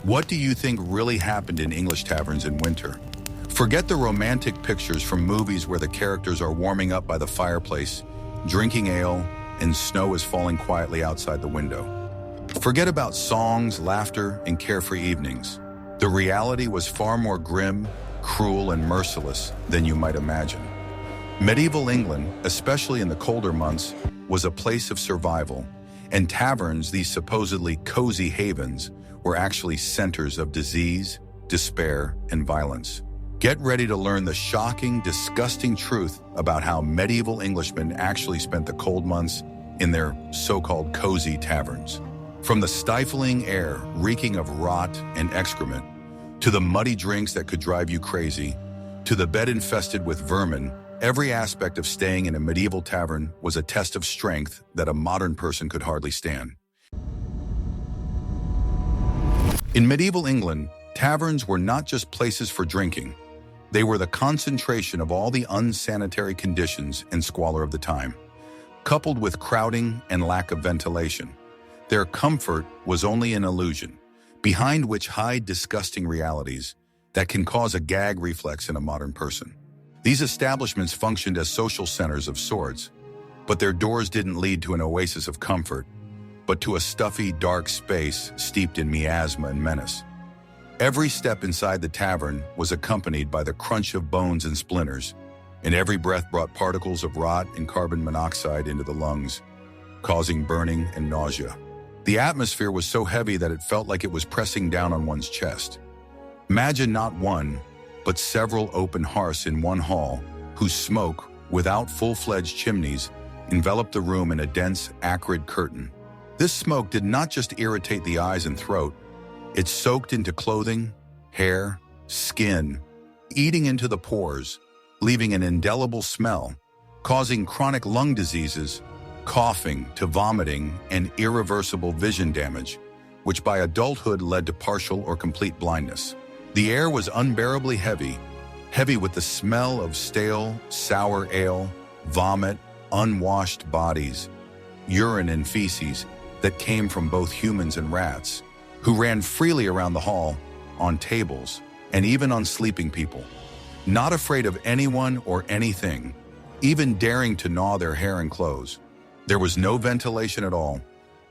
What do you think really happened in English taverns in winter? Forget the romantic pictures from movies where the characters are warming up by the fireplace, drinking ale, and snow is falling quietly outside the window. Forget about songs, laughter, and carefree evenings. The reality was far more grim, cruel, and merciless than you might imagine. Medieval England, especially in the colder months, was a place of survival, and taverns, these supposedly cozy havens, were actually centers of disease, despair, and violence. Get ready to learn the shocking, disgusting truth about how medieval Englishmen actually spent the cold months in their so-called cozy taverns. From the stifling air reeking of rot and excrement, to the muddy drinks that could drive you crazy, to the bed infested with vermin, every aspect of staying in a medieval tavern was a test of strength that a modern person could hardly stand. In medieval England, taverns were not just places for drinking. They were the concentration of all the unsanitary conditions and squalor of the time. Coupled with crowding and lack of ventilation, their comfort was only an illusion, behind which hide disgusting realities that can cause a gag reflex in a modern person. These establishments functioned as social centers of sorts, but their doors didn't lead to an oasis of comfort, but to a stuffy, dark space steeped in miasma and menace. Every step inside the tavern was accompanied by the crunch of bones and splinters, and every breath brought particles of rot and carbon monoxide into the lungs, causing burning and nausea. The atmosphere was so heavy that it felt like it was pressing down on one's chest. Imagine not one, but several open hearths in one hall, whose smoke, without full-fledged chimneys, enveloped the room in a dense, acrid curtain. This smoke did not just irritate the eyes and throat, it soaked into clothing, hair, skin, eating into the pores, leaving an indelible smell, causing chronic lung diseases, coughing to vomiting, and irreversible vision damage, which by adulthood led to partial or complete blindness. The air was unbearably heavy, heavy with the smell of stale, sour ale, vomit, unwashed bodies, urine and feces that came from both humans and rats, who ran freely around the hall, on tables, and even on sleeping people, not afraid of anyone or anything, even daring to gnaw their hair and clothes. There was no ventilation at all,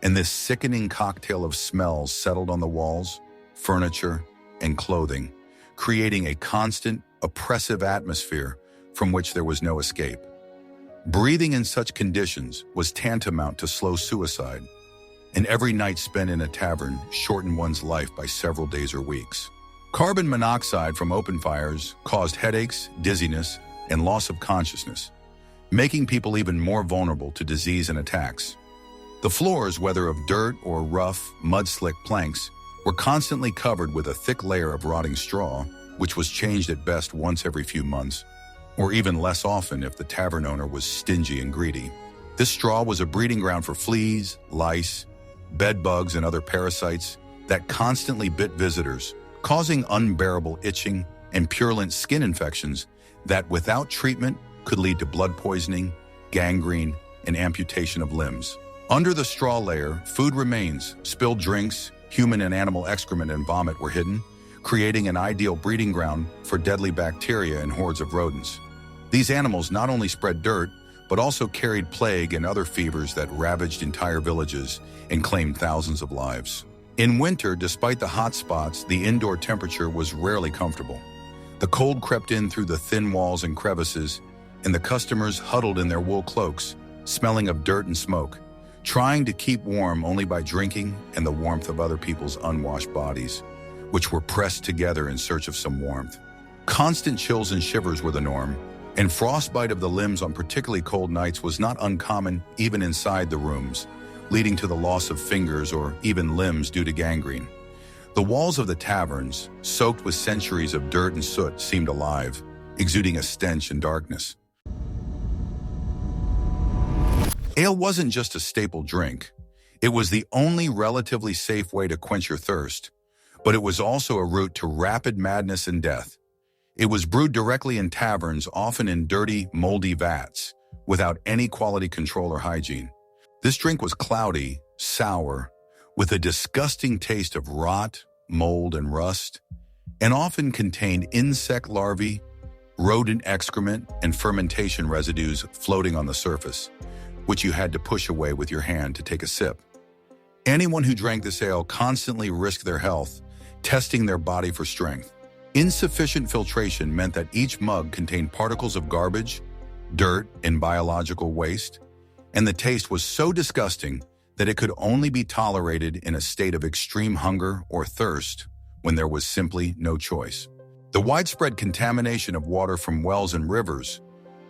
and this sickening cocktail of smells settled on the walls, furniture, and clothing, creating a constant, oppressive atmosphere from which there was no escape. Breathing in such conditions was tantamount to slow suicide, and every night spent in a tavern shortened one's life by several days or weeks. Carbon monoxide from open fires caused headaches, dizziness, and loss of consciousness, making people even more vulnerable to disease and attacks. The floors, whether of dirt or rough, mud-slick planks, were constantly covered with a thick layer of rotting straw, which was changed at best once every few months, or even less often if the tavern owner was stingy and greedy. This straw was a breeding ground for fleas, lice, bed bugs, and other parasites that constantly bit visitors, causing unbearable itching and purulent skin infections that, without treatment, could lead to blood poisoning, gangrene, and amputation of limbs. Under the straw layer, food remains, spilled drinks, human and animal excrement and vomit were hidden, creating an ideal breeding ground for deadly bacteria and hordes of rodents. These animals not only spread dirt, but also carried plague and other fevers that ravaged entire villages and claimed thousands of lives. In winter, despite the hot spots, the indoor temperature was rarely comfortable. The cold crept in through the thin walls and crevices, and the customers huddled in their wool cloaks, smelling of dirt and smoke, trying to keep warm only by drinking and the warmth of other people's unwashed bodies, which were pressed together in search of some warmth. Constant chills and shivers were the norm, and frostbite of the limbs on particularly cold nights was not uncommon even inside the rooms, leading to the loss of fingers or even limbs due to gangrene. The walls of the taverns, soaked with centuries of dirt and soot, seemed alive, exuding a stench and darkness. Ale wasn't just a staple drink. It was the only relatively safe way to quench your thirst, but it was also a route to rapid madness and death. It was brewed directly in taverns, often in dirty, moldy vats, without any quality control or hygiene. This drink was cloudy, sour, with a disgusting taste of rot, mold, and rust, and often contained insect larvae, rodent excrement, and fermentation residues floating on the surface, which you had to push away with your hand to take a sip. Anyone who drank this ale constantly risked their health, testing their body for strength. Insufficient filtration meant that each mug contained particles of garbage, dirt, and biological waste, and the taste was so disgusting that it could only be tolerated in a state of extreme hunger or thirst when there was simply no choice. The widespread contamination of water from wells and rivers,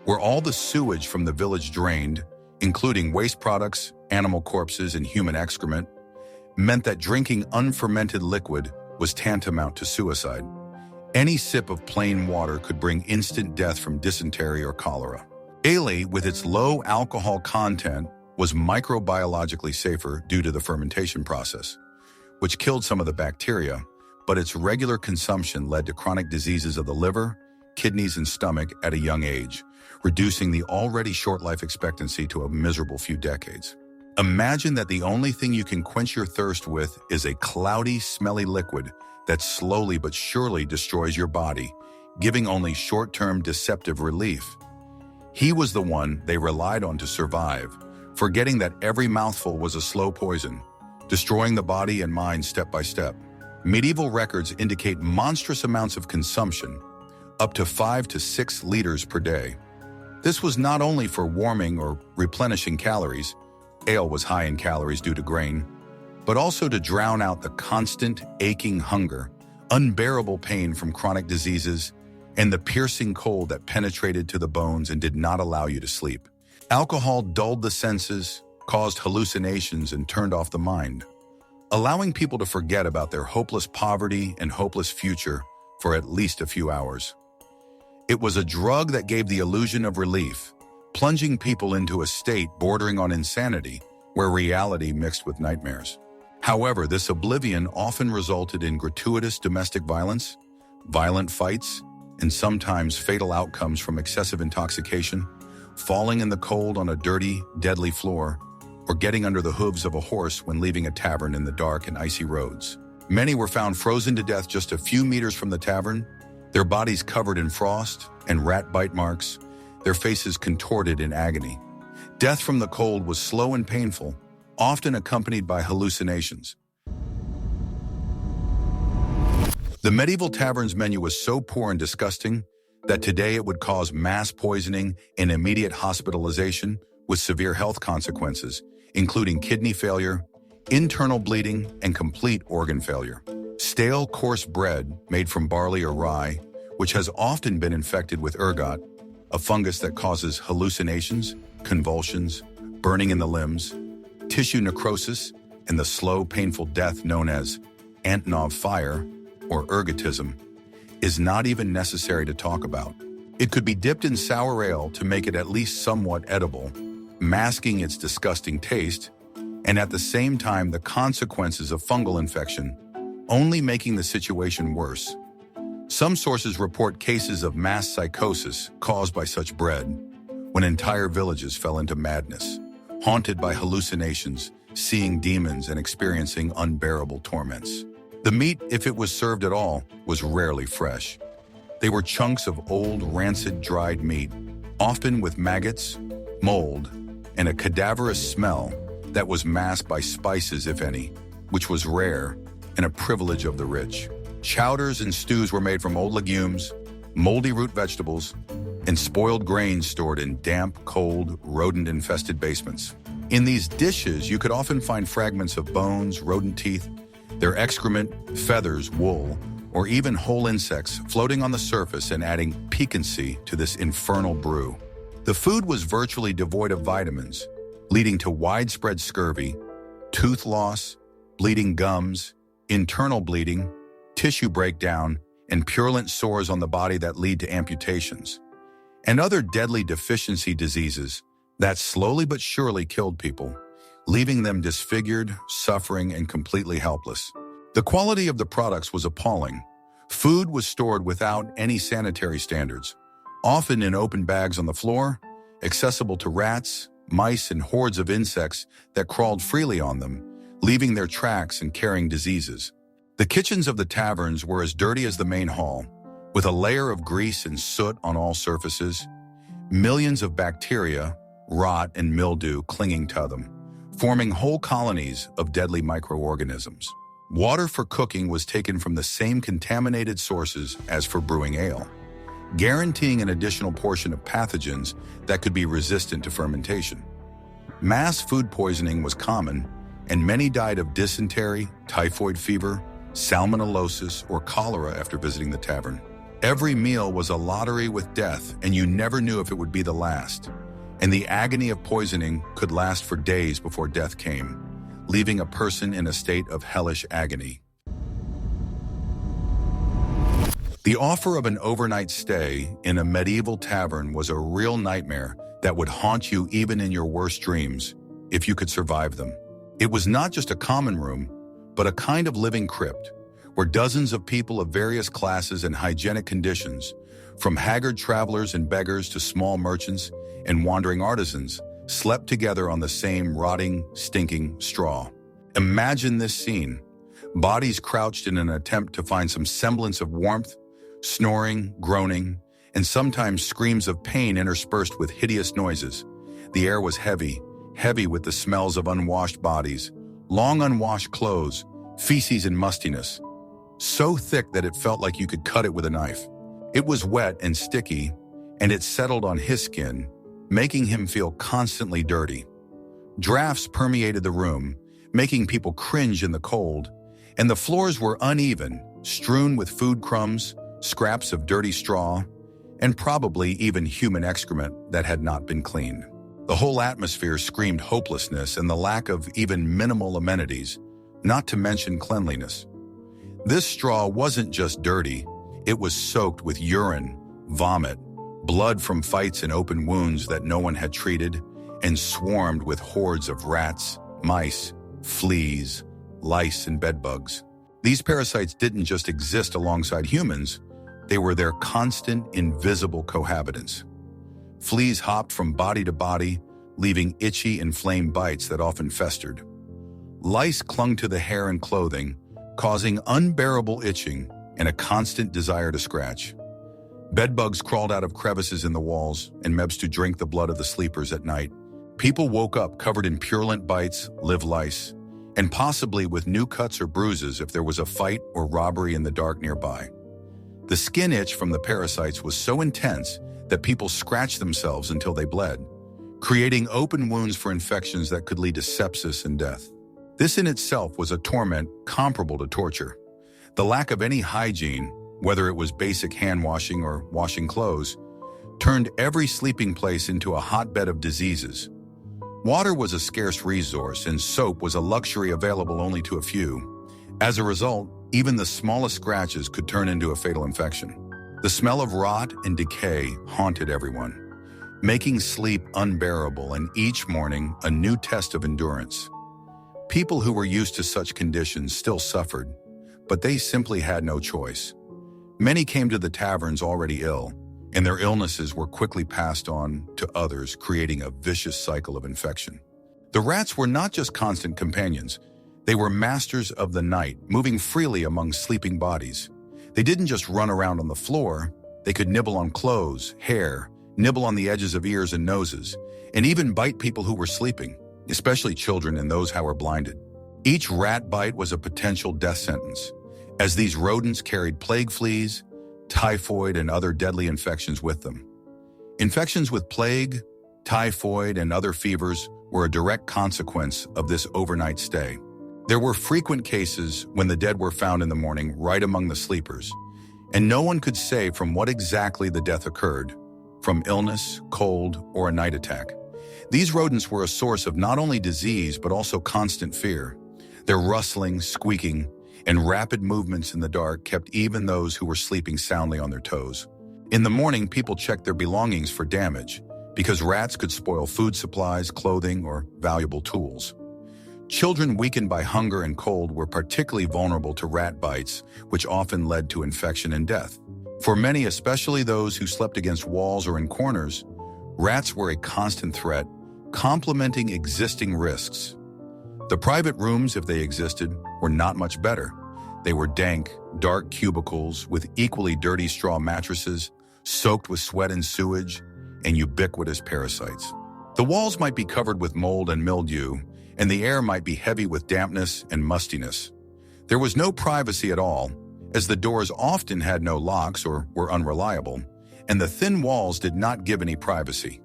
where all the sewage from the village drained, including waste products, animal corpses, and human excrement, meant that drinking unfermented liquid was tantamount to suicide. Any sip of plain water could bring instant death from dysentery or cholera. Ale, with its low alcohol content, was microbiologically safer due to the fermentation process, which killed some of the bacteria, but its regular consumption led to chronic diseases of the liver, kidneys, and stomach at a young age, reducing the already short life expectancy to a miserable few decades. Imagine that the only thing you can quench your thirst with is a cloudy, smelly liquid that slowly but surely destroys your body, giving only short-term deceptive relief. He was the one they relied on to survive, forgetting that every mouthful was a slow poison, destroying the body and mind step by step. Medieval records indicate monstrous amounts of consumption, up to 5 to 6 liters per day. This was not only for warming or replenishing calories, ale was high in calories due to grain, but also to drown out the constant, aching hunger, unbearable pain from chronic diseases, and the piercing cold that penetrated to the bones and did not allow you to sleep. Alcohol dulled the senses, caused hallucinations, and turned off the mind, allowing people to forget about their hopeless poverty and hopeless future for at least a few hours. It was a drug that gave the illusion of relief, plunging people into a state bordering on insanity, where reality mixed with nightmares. However, this oblivion often resulted in gratuitous domestic violence, violent fights, and sometimes fatal outcomes from excessive intoxication, falling in the cold on a dirty, deadly floor, or getting under the hooves of a horse when leaving a tavern in the dark and icy roads. Many were found frozen to death just a few meters from the tavern, their bodies covered in frost and rat bite marks, their faces contorted in agony. Death from the cold was slow and painful, often accompanied by hallucinations. The medieval tavern's menu was so poor and disgusting that today it would cause mass poisoning and immediate hospitalization with severe health consequences, including kidney failure, internal bleeding, and complete organ failure. Stale, coarse bread made from barley or rye, which has often been infected with ergot, a fungus that causes hallucinations, convulsions, burning in the limbs, tissue necrosis, and the slow, painful death known as Antonov fire or ergotism, is not even necessary to talk about. It could be dipped in sour ale to make it at least somewhat edible, masking its disgusting taste, and at the same time the consequences of fungal infection, only making the situation worse. Some sources report cases of mass psychosis caused by such bread, when entire villages fell into madness, haunted by hallucinations, seeing demons, and experiencing unbearable torments. The meat, if it was served at all, was rarely fresh. They were chunks of old, rancid, dried meat, often with maggots, mold, and a cadaverous smell that was masked by spices, if any, which was rare and a privilege of the rich. Chowders and stews were made from old legumes, moldy root vegetables, and spoiled grains stored in damp, cold, rodent-infested basements. In these dishes, you could often find fragments of bones, rodent teeth, their excrement, feathers, wool, or even whole insects floating on the surface and adding piquancy to this infernal brew. The food was virtually devoid of vitamins, leading to widespread scurvy, tooth loss, bleeding gums, internal bleeding, tissue breakdown, and purulent sores on the body that lead to amputations, and other deadly deficiency diseases that slowly but surely killed people, leaving them disfigured, suffering, and completely helpless. The quality of the products was appalling. Food was stored without any sanitary standards, often in open bags on the floor, accessible to rats, mice, and hordes of insects that crawled freely on them, leaving their tracks and carrying diseases. The kitchens of the taverns were as dirty as the main hall, with a layer of grease and soot on all surfaces, millions of bacteria, rot, and mildew clinging to them, forming whole colonies of deadly microorganisms. Water for cooking was taken from the same contaminated sources as for brewing ale, guaranteeing an additional portion of pathogens that could be resistant to fermentation. Mass food poisoning was common, and many died of dysentery, typhoid fever, salmonellosis, or cholera after visiting the tavern. Every meal was a lottery with death, and you never knew if it would be the last. And the agony of poisoning could last for days before death came, leaving a person in a state of hellish agony. The offer of an overnight stay in a medieval tavern was a real nightmare that would haunt you even in your worst dreams, if you could survive them. It was not just a common room, but a kind of living crypt, where dozens of people of various classes and hygienic conditions, from haggard travelers and beggars to small merchants and wandering artisans, slept together on the same rotting, stinking straw. Imagine this scene. Bodies crouched in an attempt to find some semblance of warmth, snoring, groaning, and sometimes screams of pain interspersed with hideous noises. The air was heavy with the smells of unwashed bodies, long unwashed clothes, feces and mustiness, so thick that it felt like you could cut it with a knife. It was wet and sticky, and it settled on his skin, making him feel constantly dirty. Drafts permeated the room, making people cringe in the cold, and the floors were uneven, strewn with food crumbs, scraps of dirty straw, and probably even human excrement that had not been cleaned. The whole atmosphere screamed hopelessness and the lack of even minimal amenities, not to mention cleanliness. This straw wasn't just dirty, it was soaked with urine, vomit, blood from fights and open wounds that no one had treated, and swarmed with hordes of rats, mice, fleas, lice, and bedbugs. These parasites didn't just exist alongside humans, they were their constant, invisible cohabitants. Fleas hopped from body to body, leaving itchy, inflamed bites that often festered. Lice clung to the hair and clothing, causing unbearable itching and a constant desire to scratch. Bedbugs crawled out of crevices in the walls, and mebs to drink the blood of the sleepers at night. People woke up covered in purulent bites, live lice, and possibly with new cuts or bruises if there was a fight or robbery in the dark nearby. The skin itch from the parasites was so intense that people scratched themselves until they bled, creating open wounds for infections that could lead to sepsis and death. This in itself was a torment comparable to torture. The lack of any hygiene, whether it was basic hand washing or washing clothes, turned every sleeping place into a hotbed of diseases. Water was a scarce resource, and soap was a luxury available only to a few. As a result, even the smallest scratches could turn into a fatal infection. The smell of rot and decay haunted everyone, making sleep unbearable and each morning a new test of endurance. People who were used to such conditions still suffered, but they simply had no choice. Many came to the taverns already ill, and their illnesses were quickly passed on to others, creating a vicious cycle of infection. The rats were not just constant companions. They were masters of the night, moving freely among sleeping bodies. They didn't just run around on the floor. They could nibble on clothes, hair, nibble on the edges of ears and noses, and even bite people who were sleeping, especially children and those who were blinded. Each rat bite was a potential death sentence, as these rodents carried plague fleas, typhoid, and other deadly infections with them. Infections with plague, typhoid, and other fevers were a direct consequence of this overnight stay. There were frequent cases when the dead were found in the morning right among the sleepers, and no one could say from what exactly the death occurred, from illness, cold, or a night attack. These rodents were a source of not only disease but also constant fear. Their rustling, squeaking, and rapid movements in the dark kept even those who were sleeping soundly on their toes. In the morning, people checked their belongings for damage, because rats could spoil food supplies, clothing, or valuable tools. Children weakened by hunger and cold were particularly vulnerable to rat bites, which often led to infection and death. For many, especially those who slept against walls or in corners, rats were a constant threat, complementing existing risks. The private rooms, if they existed, were not much better. They were dank, dark cubicles with equally dirty straw mattresses, soaked with sweat and sewage, and ubiquitous parasites. The walls might be covered with mold and mildew, and the air might be heavy with dampness and mustiness. There was no privacy at all, as the doors often had no locks or were unreliable, and the thin walls did not give any privacy.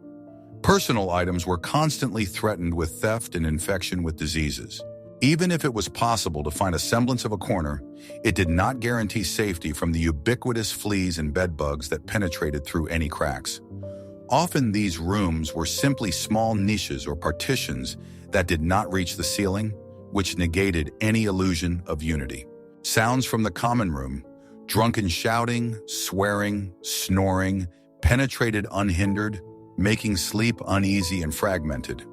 Personal items were constantly threatened with theft and infection with diseases. Even if it was possible to find a semblance of a corner, it did not guarantee safety from the ubiquitous fleas and bedbugs that penetrated through any cracks. Often these rooms were simply small niches or partitions that did not reach the ceiling, which negated any illusion of unity. Sounds from the common room, drunken shouting, swearing, snoring, penetrated unhindered, making sleep uneasy and fragmented.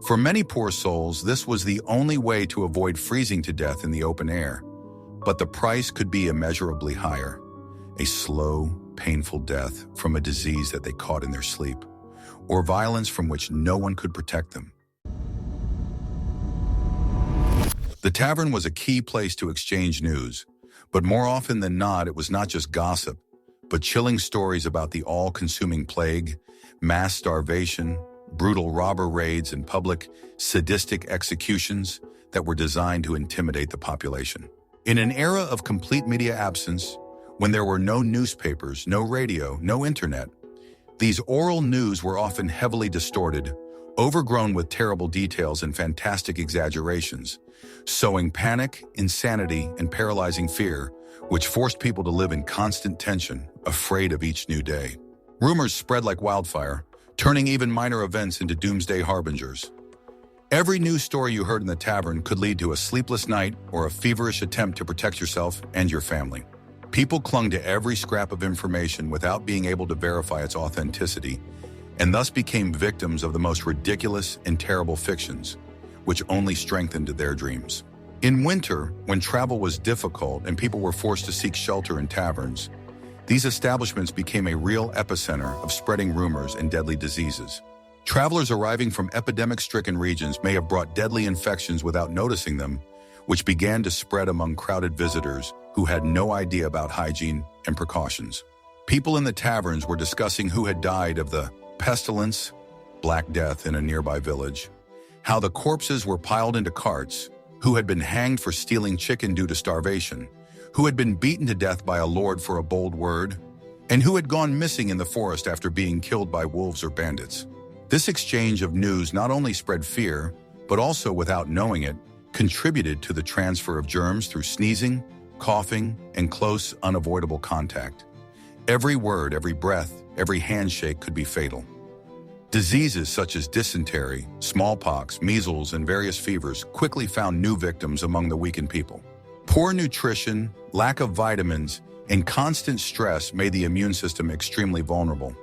For many poor souls, this was the only way to avoid freezing to death in the open air, but the price could be immeasurably higher. A slow, painful death from a disease that they caught in their sleep, or violence from which no one could protect them. The tavern was a key place to exchange news, but more often than not, it was not just gossip, but chilling stories about the all-consuming plague, mass starvation, brutal robber raids, and public, sadistic executions that were designed to intimidate the population. In an era of complete media absence, when there were no newspapers, no radio, no internet, these oral news were often heavily distorted, overgrown with terrible details and fantastic exaggerations, sowing panic, insanity, and paralyzing fear, which forced people to live in constant tension, afraid of each new day. Rumors spread like wildfire, turning even minor events into doomsday harbingers. Every news story you heard in the tavern could lead to a sleepless night or a feverish attempt to protect yourself and your family. People clung to every scrap of information without being able to verify its authenticity, and thus became victims of the most ridiculous and terrible fictions, which only strengthened their dreams. In winter, when travel was difficult and people were forced to seek shelter in taverns, these establishments became a real epicenter of spreading rumors and deadly diseases. Travelers arriving from epidemic-stricken regions may have brought deadly infections without noticing them, which began to spread among crowded visitors who had no idea about hygiene and precautions. People in the taverns were discussing who had died of the pestilence, Black Death in a nearby village, how the corpses were piled into carts, who had been hanged for stealing chicken due to starvation, who had been beaten to death by a lord for a bold word, and who had gone missing in the forest after being killed by wolves or bandits. This exchange of news not only spread fear, but also, without knowing it, contributed to the transfer of germs through sneezing, coughing, and close, unavoidable contact. Every word, every breath, every handshake could be fatal. Diseases such as dysentery, smallpox, measles, and various fevers quickly found new victims among the weakened people. Poor nutrition, lack of vitamins, and constant stress made the immune system extremely vulnerable.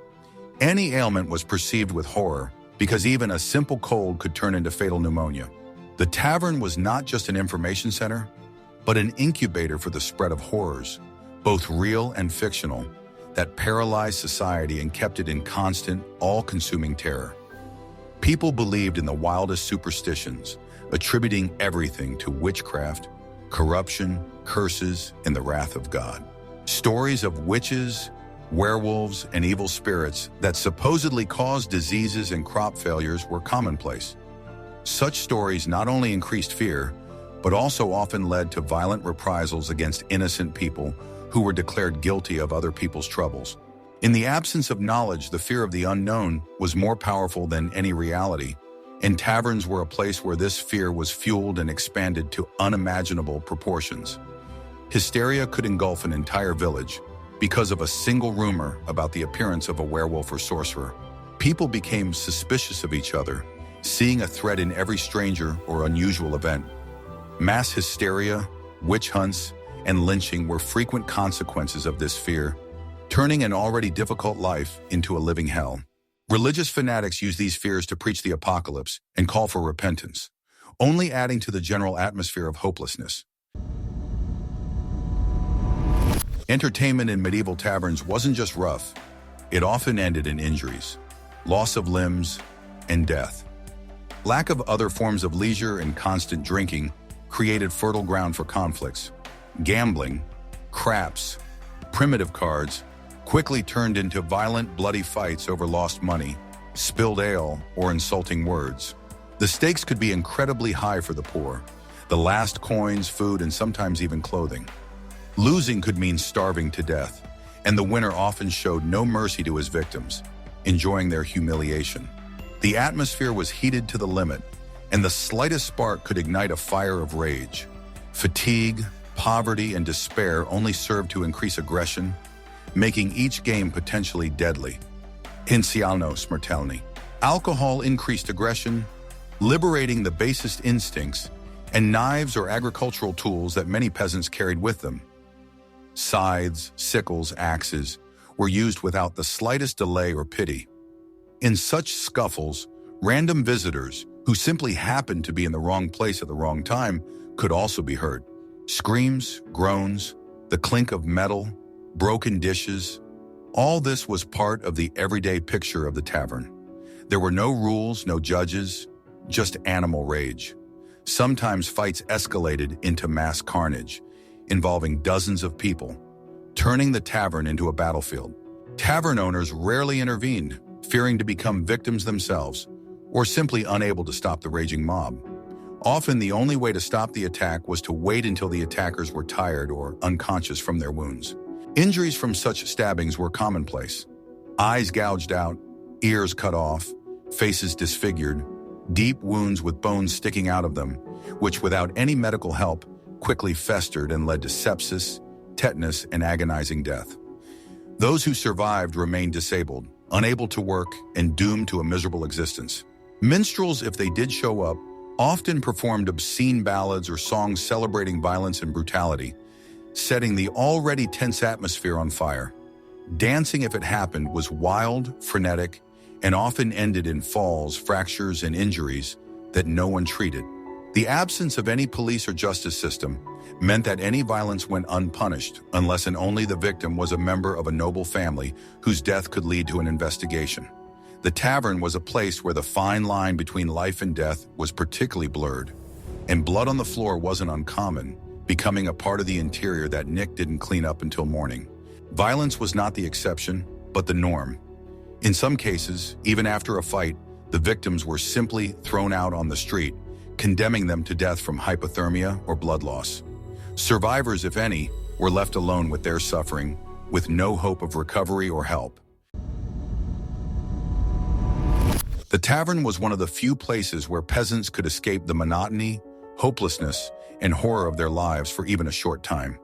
Any ailment was perceived with horror because even a simple cold could turn into fatal pneumonia. The tavern was not just an information center, but an incubator for the spread of horrors, both real and fictional, that paralyzed society and kept it in constant, all-consuming terror. People believed in the wildest superstitions, attributing everything to witchcraft, corruption, curses, and the wrath of God. Stories of witches, werewolves, and evil spirits that supposedly caused diseases and crop failures were commonplace. Such stories not only increased fear, but also often led to violent reprisals against innocent people who were declared guilty of other people's troubles. In the absence of knowledge, the fear of the unknown was more powerful than any reality, and taverns were a place where this fear was fueled and expanded to unimaginable proportions. Hysteria could engulf an entire village because of a single rumor about the appearance of a werewolf or sorcerer. People became suspicious of each other, seeing a threat in every stranger or unusual event. Mass hysteria, witch hunts, and lynching were frequent consequences of this fear, turning an already difficult life into a living hell. Religious fanatics use these fears to preach the apocalypse and call for repentance, only adding to the general atmosphere of hopelessness. Entertainment in medieval taverns wasn't just rough. It often ended in injuries, loss of limbs, and death. Lack of other forms of leisure and constant drinking created fertile ground for conflicts. Gambling, craps, primitive cards quickly turned into violent, bloody fights over lost money, spilled ale, or insulting words. The stakes could be incredibly high for the poor. The last coins, food, and sometimes even clothing. Losing could mean starving to death, and the winner often showed no mercy to his victims, enjoying their humiliation. The atmosphere was heated to the limit, and the slightest spark could ignite a fire of rage. Fatigue, poverty, and despair only served to increase aggression, making each game potentially deadly. Insialno smrtelny. Alcohol increased aggression, liberating the basest instincts, and knives or agricultural tools that many peasants carried with them. Scythes, sickles, axes were used without the slightest delay or pity. In such scuffles, random visitors who simply happened to be in the wrong place at the wrong time could also be heard. Screams, groans, the clink of metal, broken dishes, all this was part of the everyday picture of the tavern. There were no rules, no judges, just animal rage. Sometimes fights escalated into mass carnage, involving dozens of people, turning the tavern into a battlefield. Tavern owners rarely intervened, fearing to become victims themselves, or simply unable to stop the raging mob. Often the only way to stop the attack was to wait until the attackers were tired or unconscious from their wounds. Injuries from such stabbings were commonplace. Eyes gouged out, ears cut off, faces disfigured, deep wounds with bones sticking out of them, which without any medical help quickly festered and led to sepsis, tetanus, and agonizing death. Those who survived remained disabled, unable to work, and doomed to a miserable existence. Minstrels, if they did show up, often performed obscene ballads or songs celebrating violence and brutality, setting the already tense atmosphere on fire. Dancing, if it happened, was wild, frenetic, and often ended in falls, fractures, and injuries that no one treated. The absence of any police or justice system meant that any violence went unpunished unless and only the victim was a member of a noble family whose death could lead to an investigation. The tavern was a place where the fine line between life and death was particularly blurred, and blood on the floor wasn't uncommon, becoming a part of the interior that Nick didn't clean up until morning. Violence was not the exception, but the norm. In some cases, even after a fight, the victims were simply thrown out on the street, condemning them to death from hypothermia or blood loss. Survivors, if any, were left alone with their suffering, with no hope of recovery or help. The tavern was one of the few places where peasants could escape the monotony, hopelessness, and horror of their lives for even a short time.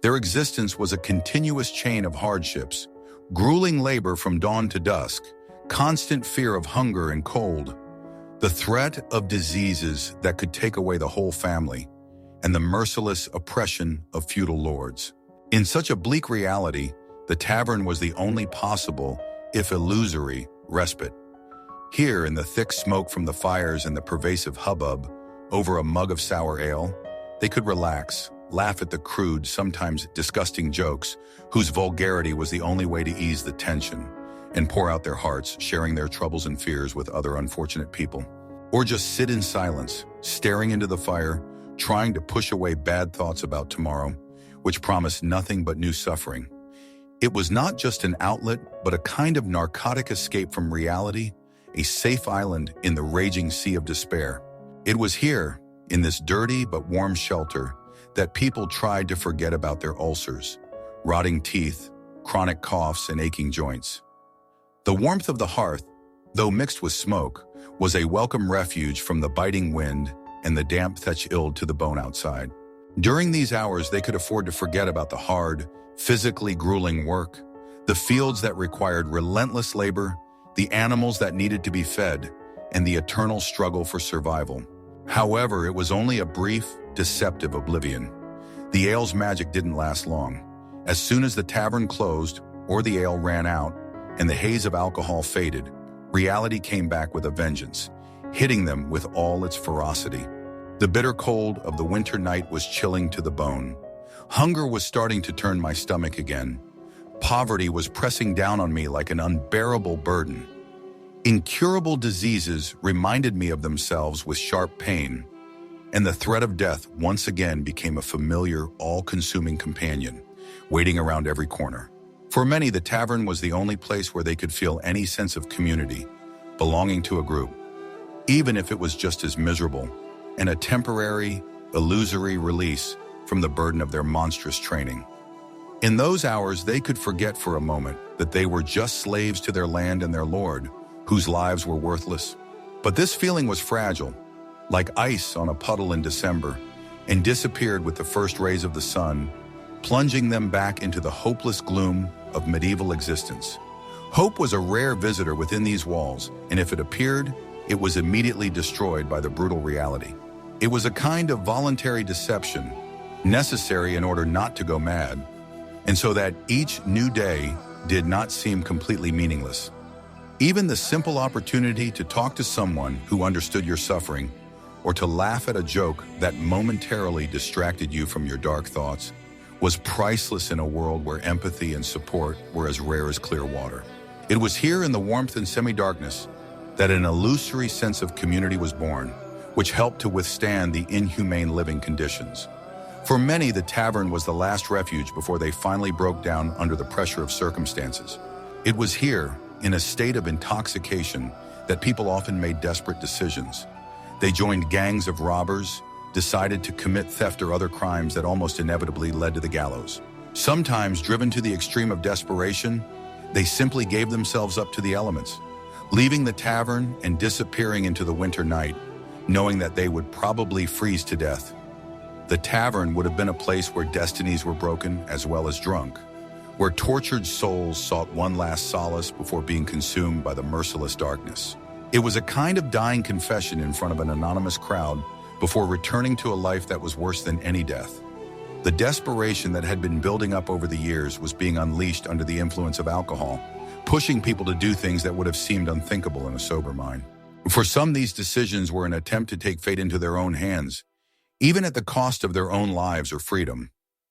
Their existence was a continuous chain of hardships, grueling labor from dawn to dusk, constant fear of hunger and cold, the threat of diseases that could take away the whole family, and the merciless oppression of feudal lords. In such a bleak reality, the tavern was the only possible, if illusory, respite. Here, in the thick smoke from the fires and the pervasive hubbub over a mug of sour ale, they could relax, laugh at the crude, sometimes disgusting jokes, whose vulgarity was the only way to ease the tension, and pour out their hearts, sharing their troubles and fears with other unfortunate people. Or just sit in silence, staring into the fire, trying to push away bad thoughts about tomorrow, which promised nothing but new suffering. It was not just an outlet, but a kind of narcotic escape from reality, a safe island in the raging sea of despair. It was here, in this dirty but warm shelter, that people tried to forget about their ulcers, rotting teeth, chronic coughs, and aching joints. The warmth of the hearth, though mixed with smoke, was a welcome refuge from the biting wind and the damp thatch-illed to the bone outside. During these hours, they could afford to forget about the hard, physically grueling work, the fields that required relentless labor, the animals that needed to be fed, and the eternal struggle for survival. However, it was only a brief, deceptive oblivion. The ale's magic didn't last long. As soon as the tavern closed, or the ale ran out, and the haze of alcohol faded, reality came back with a vengeance, hitting them with all its ferocity. The bitter cold of the winter night was chilling to the bone. Hunger was starting to turn my stomach again. Poverty was pressing down on me like an unbearable burden. Incurable diseases reminded me of themselves with sharp pain. and the threat of death once again became a familiar, all-consuming companion, waiting around every corner. For many, the tavern was the only place where they could feel any sense of community, belonging to a group, even if it was just as miserable, and a temporary, illusory release from the burden of their monstrous training. In those hours, they could forget for a moment that they were just slaves to their land and their lord, whose lives were worthless. But this feeling was fragile, like ice on a puddle in December, and disappeared with the first rays of the sun, plunging them back into the hopeless gloom of medieval existence. Hope was a rare visitor within these walls, and if it appeared, it was immediately destroyed by the brutal reality. It was a kind of voluntary deception, necessary in order not to go mad, and so that each new day did not seem completely meaningless. Even the simple opportunity to talk to someone who understood your suffering, or to laugh at a joke that momentarily distracted you from your dark thoughts, was priceless in a world where empathy and support were as rare as clear water. It was here in the warmth and semi-darkness that an illusory sense of community was born, which helped to withstand the inhumane living conditions. For many, the tavern was the last refuge before they finally broke down under the pressure of circumstances. It was here, in a state of intoxication, that people often made desperate decisions. They joined gangs of robbers, decided to commit theft or other crimes that almost inevitably led to the gallows. Sometimes, driven to the extreme of desperation, they simply gave themselves up to the elements, leaving the tavern and disappearing into the winter night, knowing that they would probably freeze to death. The tavern would have been a place where destinies were broken as well as drunk, where tortured souls sought one last solace before being consumed by the merciless darkness. It was a kind of dying confession in front of an anonymous crowd before returning to a life that was worse than any death. The desperation that had been building up over the years was being unleashed under the influence of alcohol, pushing people to do things that would have seemed unthinkable in a sober mind. For some, these decisions were an attempt to take fate into their own hands, even at the cost of their own lives or freedom.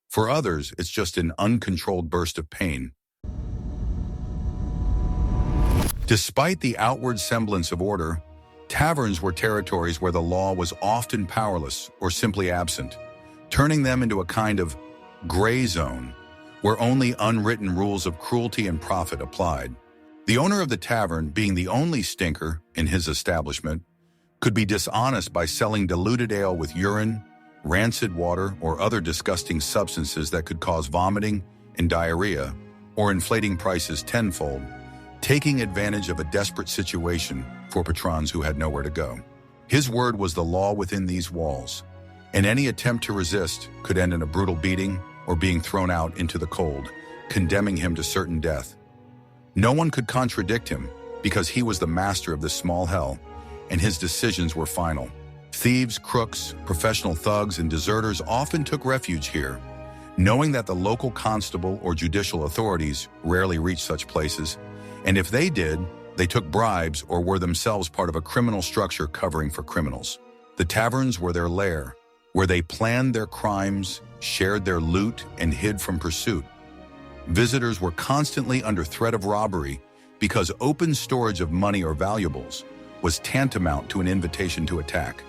For others, it's just an uncontrolled burst of pain. Despite the outward semblance of order, taverns were territories where the law was often powerless or simply absent, turning them into a kind of gray zone where only unwritten rules of cruelty and profit applied. The owner of the tavern, being the only stinker in his establishment, could be dishonest by selling diluted ale with urine, rancid water, or other disgusting substances that could cause vomiting and diarrhea, or inflating prices tenfold, taking advantage of a desperate situation for patrons who had nowhere to go. His word was the law within these walls, and any attempt to resist could end in a brutal beating or being thrown out into the cold, condemning him to certain death. No one could contradict him because he was the master of this small hell, and his decisions were final. Thieves, crooks, professional thugs, and deserters often took refuge here, knowing that the local constable or judicial authorities rarely reached such places, and if they did, they took bribes or were themselves part of a criminal structure covering for criminals. The taverns were their lair, where they planned their crimes, shared their loot, and hid from pursuit. Visitors were constantly under threat of robbery because open storage of money or valuables was tantamount to an invitation to attack.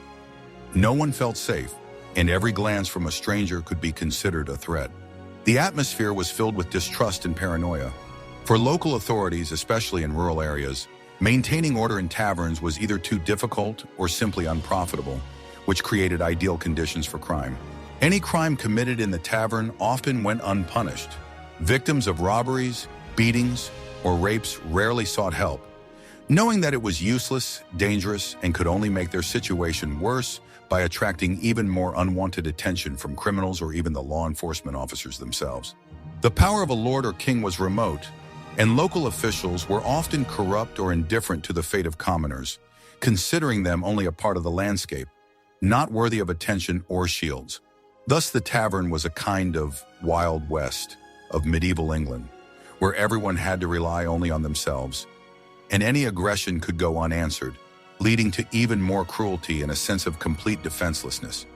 No one felt safe, and every glance from a stranger could be considered a threat. The atmosphere was filled with distrust and paranoia. For local authorities, especially in rural areas, maintaining order in taverns was either too difficult or simply unprofitable, which created ideal conditions for crime. Any crime committed in the tavern often went unpunished. Victims of robberies, beatings, or rapes rarely sought help, knowing that it was useless, dangerous, and could only make their situation worse by attracting even more unwanted attention from criminals or even the law enforcement officers themselves. The power of a lord or king was remote, and local officials were often corrupt or indifferent to the fate of commoners, considering them only a part of the landscape, not worthy of attention or shields. Thus, the tavern was a kind of Wild West of medieval England, where everyone had to rely only on themselves, and any aggression could go unanswered, leading to even more cruelty and a sense of complete defenselessness.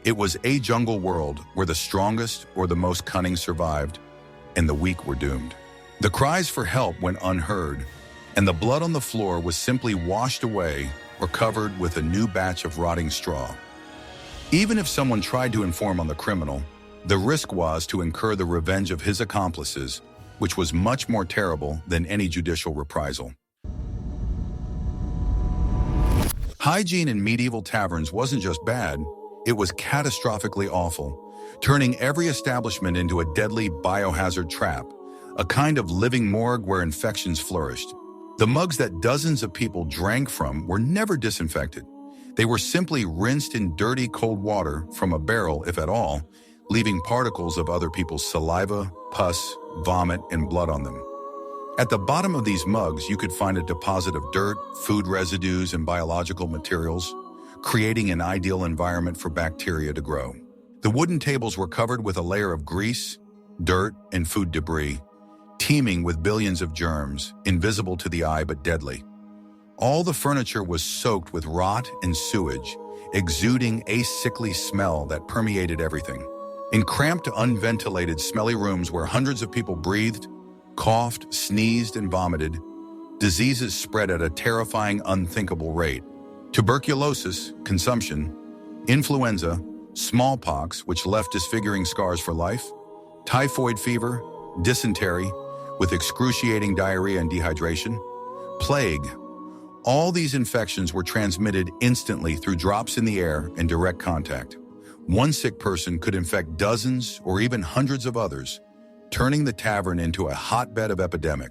It was a jungle world where the strongest or the most cunning survived, and the weak were doomed. The cries for help went unheard, and the blood on the floor was simply washed away or covered with a new batch of rotting straw. Even if someone tried to inform on the criminal, the risk was to incur the revenge of his accomplices, which was much more terrible than any judicial reprisal. Hygiene in medieval taverns wasn't just bad, it was catastrophically awful, turning every establishment into a deadly biohazard trap, a kind of living morgue where infections flourished. The mugs that dozens of people drank from were never disinfected. They were simply rinsed in dirty cold water from a barrel, if at all, leaving particles of other people's saliva, pus, vomit, and blood on them. At the bottom of these mugs, you could find a deposit of dirt, food residues, and biological materials, creating an ideal environment for bacteria to grow. The wooden tables were covered with a layer of grease, dirt, and food debris, teeming with billions of germs, invisible to the eye but deadly. All the furniture was soaked with rot and sewage, exuding a sickly smell that permeated everything. In cramped, unventilated, smelly rooms where hundreds of people breathed, coughed, sneezed, and vomited, diseases spread at a terrifying, unthinkable rate. Tuberculosis, consumption, influenza, smallpox, which left disfiguring scars for life, typhoid fever, dysentery, with excruciating diarrhea and dehydration, plague. All these infections were transmitted instantly through drops in the air and direct contact. One sick person could infect dozens or even hundreds of others, turning the tavern into a hotbed of epidemic.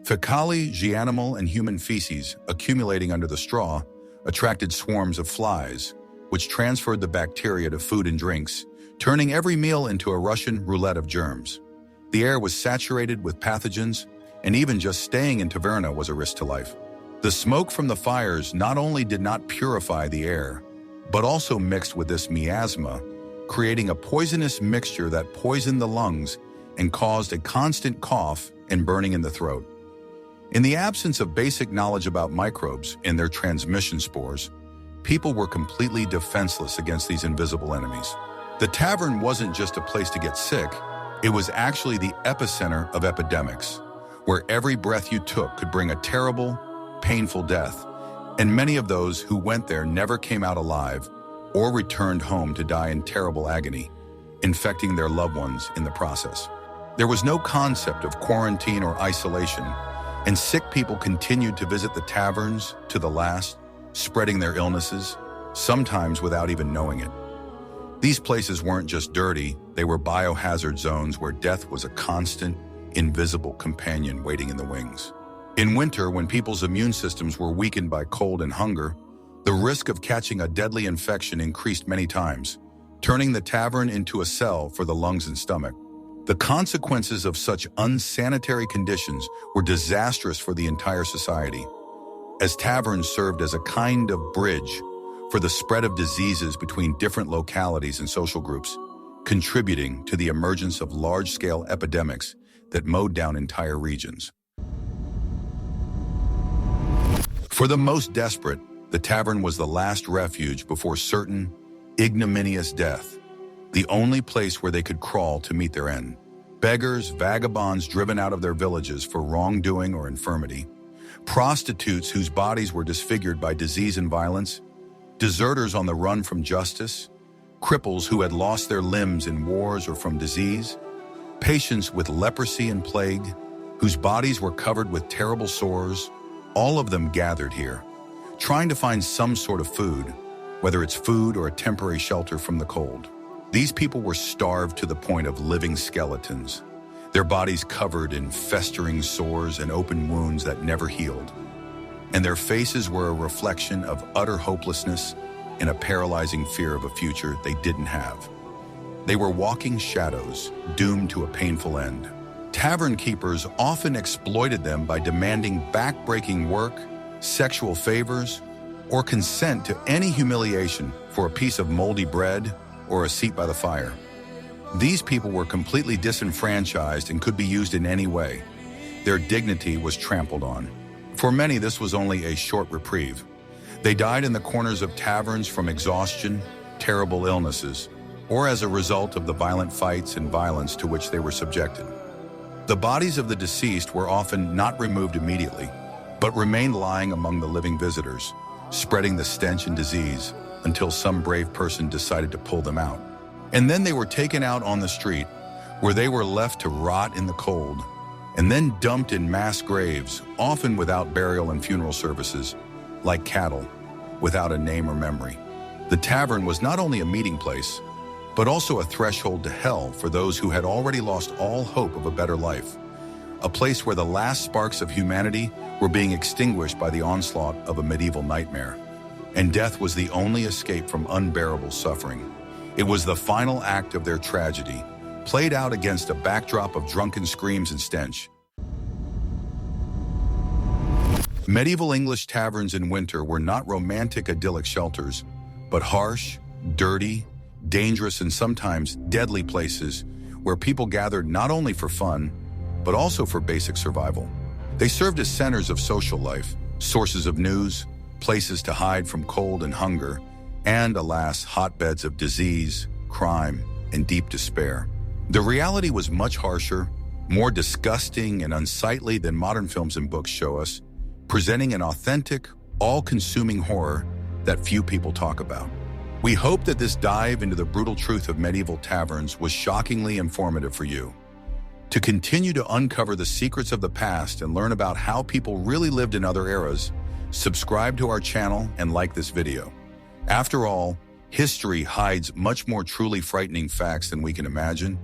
Fecally, animal, and human feces, accumulating under the straw, attracted swarms of flies, which transferred the bacteria to food and drinks, turning every meal into a Russian roulette of germs. The air was saturated with pathogens, and even just staying in taverna was a risk to life. The smoke from the fires not only did not purify the air, but also mixed with this miasma, creating a poisonous mixture that poisoned the lungs and caused a constant cough and burning in the throat. In the absence of basic knowledge about microbes and their transmission spores, people were completely defenseless against these invisible enemies. The tavern wasn't just a place to get sick, it was actually the epicenter of epidemics, where every breath you took could bring a terrible, painful death, and many of those who went there never came out alive or returned home to die in terrible agony, infecting their loved ones in the process. There was no concept of quarantine or isolation, and sick people continued to visit the taverns to the last, spreading their illnesses, sometimes without even knowing it. These places weren't just dirty, they were biohazard zones where death was a constant, invisible companion waiting in the wings. In winter, when people's immune systems were weakened by cold and hunger, the risk of catching a deadly infection increased many times, turning the tavern into a cell for the lungs and stomach. The consequences of such unsanitary conditions were disastrous for the entire society, as taverns served as a kind of bridge for the spread of diseases between different localities and social groups, contributing to the emergence of large-scale epidemics that mowed down entire regions. For the most desperate, the tavern was the last refuge before certain, ignominious death, the only place where they could crawl to meet their end. Beggars, vagabonds driven out of their villages for wrongdoing or infirmity, prostitutes whose bodies were disfigured by disease and violence, deserters on the run from justice, cripples who had lost their limbs in wars or from disease, patients with leprosy and plague, whose bodies were covered with terrible sores, all of them gathered here, trying to find some sort of food, whether it's food or a temporary shelter from the cold. These people were starved to the point of living skeletons, their bodies covered in festering sores and open wounds that never healed. And their faces were a reflection of utter hopelessness and a paralyzing fear of a future they didn't have. They were walking shadows, doomed to a painful end. Tavern keepers often exploited them by demanding back-breaking work, sexual favors, or consent to any humiliation for a piece of moldy bread or a seat by the fire. These people were completely disenfranchised and could be used in any way. Their dignity was trampled on. For many, this was only a short reprieve. They died in the corners of taverns from exhaustion, terrible illnesses, or as a result of the violent fights and violence to which they were subjected. The bodies of the deceased were often not removed immediately, but remained lying among the living visitors, spreading the stench and disease until some brave person decided to pull them out. And then they were taken out on the street, where they were left to rot in the cold, and then dumped in mass graves, often without burial and funeral services, like cattle, without a name or memory. The tavern was not only a meeting place, but also a threshold to hell for those who had already lost all hope of a better life. A place where the last sparks of humanity were being extinguished by the onslaught of a medieval nightmare. And death was the only escape from unbearable suffering. It was the final act of their tragedy, played out against a backdrop of drunken screams and stench. Medieval English taverns in winter were not romantic, idyllic shelters, but harsh, dirty, dangerous, and sometimes deadly places where people gathered not only for fun, but also for basic survival. They served as centers of social life, sources of news, places to hide from cold and hunger, and, alas, hotbeds of disease, crime, and deep despair. The reality was much harsher, more disgusting and unsightly than modern films and books show us, presenting an authentic, all-consuming horror that few people talk about. We hope that this dive into the brutal truth of medieval taverns was shockingly informative for you. To continue to uncover the secrets of the past and learn about how people really lived in other eras, subscribe to our channel and like this video. After all, history hides much more truly frightening facts than we can imagine.